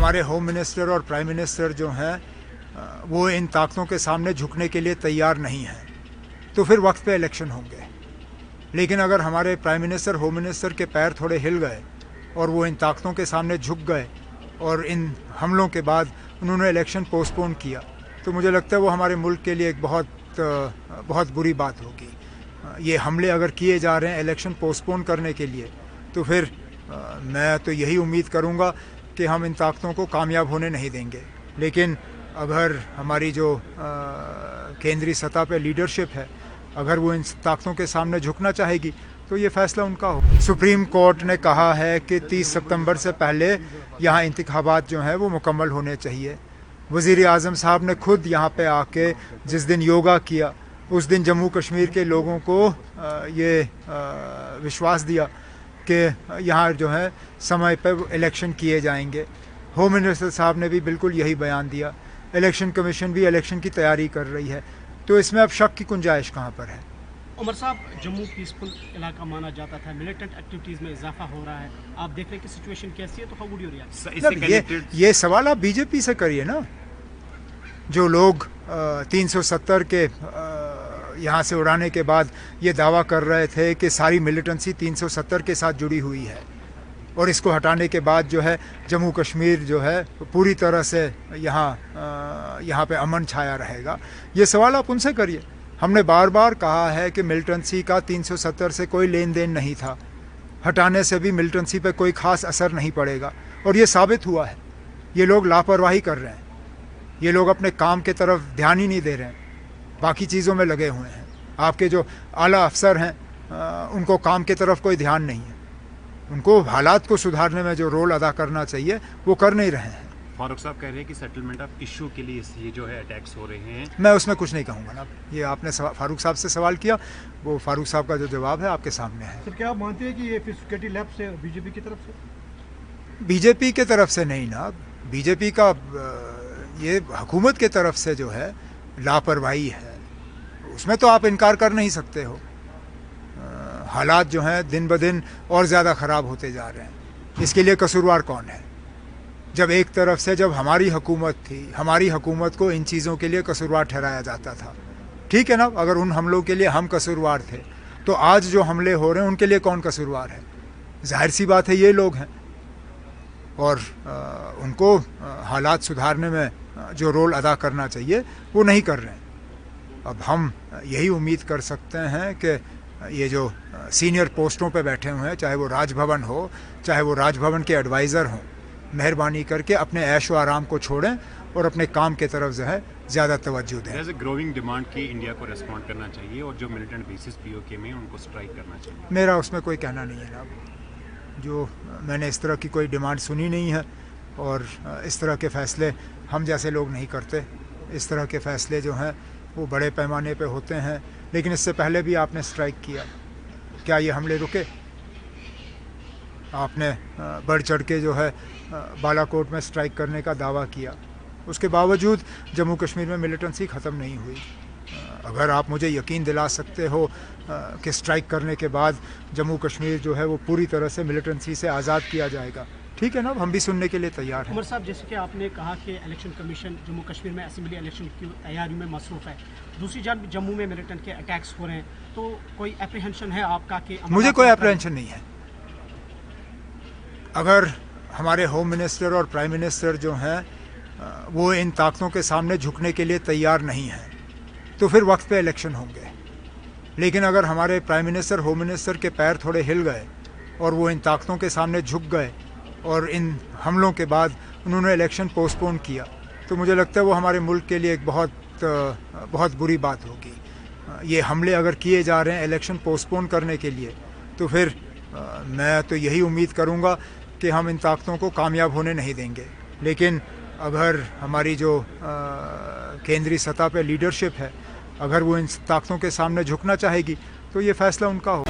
हमारे home minister और prime minister जो हैं वो इन ताकतों के सामने झुकने के लिए तैयार नहीं हैं, तो फिर वक्त पे इलेक्शन होंगे। लेकिन अगर हमारे प्राइम मिनिस्टर होम मिनिस्टर के पैर थोड़े हिल गए और वो इन ताकतों के सामने झुक गए और इन हमलों के बाद उन्होंने इलेक्शन पोस्टपोन किया, तो मुझे लगता है वो हमारे मुल्क के लिए एक बहुत बुरी बात होगी। ये हमले अगर किए जा रहे हैं इलेक्शन पोस्टपोन करने के लिए, तो फिर मैं तो यही उम्मीद करूंगा कि हम इन ताकतों को कामयाब होने नहीं देंगे। लेकिन अगर हमारी जो केंद्रीय सतह पे लीडरशिप है, अगर वो इन ताकतों के सामने झुकना चाहेगी तो ये फैसला उनका हो। सुप्रीम कोर्ट ने कहा है कि 30 सितंबर से पहले यहाँ इंतखाबात जो हैं वो मुकम्मल होने चाहिए। वज़ीर आज़म साहब ने खुद यहाँ पे आके जिस दिन योगा किया, उस दिन जम्मू कश्मीर के लोगों को ये विश्वास दिया कि यहाँ जो है समय पर इलेक्शन किए जाएंगे। होम मिनिस्टर साहब ने भी बिल्कुल यही बयान दिया। इलेक्शन कमीशन भी इलेक्शन की तैयारी कर रही है, तो इसमें अब शक की गुंजाइश कहाँ पर है। उमर साहब, जम्मू पीसफुल इलाका माना जाता था, मिलिटेंट एक्टिविटीज़ में इजाफा हो रहा है, आप देख रहे हैं कि सिचुएशन कैसी है, तो हाउ वुड यू रिएक्ट? ये सवाल आप बीजेपी से करिए ना। जो लोग 370 के यहाँ से उड़ाने के बाद ये दावा कर रहे थे कि सारी मिलिटेंसी 370 के साथ जुड़ी हुई है और इसको हटाने के बाद जो है जम्मू कश्मीर जो है पूरी तरह से यहाँ पे अमन छाया रहेगा, ये सवाल आप उनसे करिए। हमने बार बार कहा है कि मिलिटेंसी का 370 से कोई लेन देन नहीं था, हटाने से भी मिलिटेंसी पे कोई ख़ास असर नहीं पड़ेगा, और ये साबित हुआ है। ये लोग लापरवाही कर रहे हैं, ये लोग अपने काम के तरफ ध्यान ही नहीं दे रहे हैं, बाकी चीज़ों में लगे हुए हैं। आपके जो आला अफसर हैं उनको काम के तरफ कोई ध्यान नहीं है, उनको हालात को सुधारने में जो रोल अदा करना चाहिए वो कर नहीं रहे हैं। फारूक साहब कह रहे हैं कि सेटलमेंट ऑफ इशू के लिए ये जो है अटैक्स हो रहे हैं। मैं उसमें कुछ नहीं कहूँगा ना, ये आपने फारूक साहब से सवाल किया, वो फारूक साहब का जो जवाब है आपके सामने है। सर, क्या आप मानते हैं कि ये सिक्योरिटी लैब से बीजेपी की तरफ से? बीजेपी के तरफ से नहीं ना, बीजेपी का ये हुकूमत के तरफ से जो है लापरवाही है, उसमें तो आप इनकार कर नहीं सकते हो। हालात जो हैं दिन ब दिन और ज़्यादा ख़राब होते जा रहे हैं। इसके लिए कसूरवार कौन है? जब एक तरफ से जब हमारी हुकूमत थी, हमारी हुकूमत को इन चीज़ों के लिए कसूरवार ठहराया जाता था, ठीक है ना। अगर उन हमलों के लिए हम कसूरवार थे, तो आज जो हमले हो रहे हैं उनके लिए कौन कसूरवार है? जाहिर सी बात है ये लोग हैं, और उनको हालात सुधारने में जो रोल अदा करना चाहिए वो नहीं कर रहे हैं। अब हम यही उम्मीद कर सकते हैं कि ये जो सीनियर पोस्टों पे बैठे हुए हैं, चाहे वो राजभवन हो, चाहे वो राजभवन के एडवाइज़र हों, मेहरबानी करके अपने ऐश व आराम को छोड़ें और अपने काम के तरफ जो है ज़्यादा तवज्जो दें। जैसे ग्रोइंग डिमांड की इंडिया को रेस्पॉन्ड करना चाहिए और जो मिलिटेंट बेसिस पीओके में उनको स्ट्राइक करना चाहिए। मेरा उसमें कोई कहना नहीं है ना, जो मैंने इस तरह की कोई डिमांड सुनी नहीं है, और इस तरह के फ़ैसले हम जैसे लोग नहीं करते। इस तरह के फ़ैसले जो हैं वो बड़े पैमाने पे होते हैं, लेकिन इससे पहले भी आपने स्ट्राइक किया, क्या ये हमले रुके? आपने बढ़ चढ़ के जो है बालाकोट में स्ट्राइक करने का दावा किया, उसके बावजूद जम्मू कश्मीर में मिलिटेंसी ख़त्म नहीं हुई। अगर आप मुझे यकीन दिला सकते हो कि स्ट्राइक करने के बाद जम्मू कश्मीर जो है वो पूरी तरह से मिलिटेंसी से आज़ाद किया जाएगा, ठीक है ना, हम भी सुनने के लिए तैयार हैं। उमर साहब, जैसे कि आपने कहा कि इलेक्शन कमीशन जम्मू कश्मीर में असेंबली इलेक्शन की तैयारियों में मसरूफ़ है, दूसरी जानब जम्मू में मिलिटेंट के अटैक्स हो रहे हैं, तो कोई एप्रीहेंशन है आपका कि? मुझे कोई एप्रीहेंशन नहीं है। अगर हमारे होम मिनिस्टर और प्राइम मिनिस्टर जो हैं वो इन ताकतों के सामने झुकने के लिए तैयार नहीं हैं, तो फिर वक्त पे इलेक्शन होंगे। लेकिन अगर हमारे प्राइम मिनिस्टर होम मिनिस्टर के पैर थोड़े हिल गए और वो इन ताकतों के सामने झुक गए और इन हमलों के बाद उन्होंने इलेक्शन पोस्टपोन किया, तो मुझे लगता है वो हमारे मुल्क के लिए एक बहुत बुरी बात होगी। ये हमले अगर किए जा रहे हैं इलेक्शन पोस्टपोन करने के लिए, तो फिर मैं तो यही उम्मीद करूँगा कि हम इन ताकतों को कामयाब होने नहीं देंगे। लेकिन अगर हमारी जो केंद्रीय सतह पे लीडरशिप है, अगर वो इन ताकतों के सामने झुकना चाहेगी, तो ये फैसला उनका हो।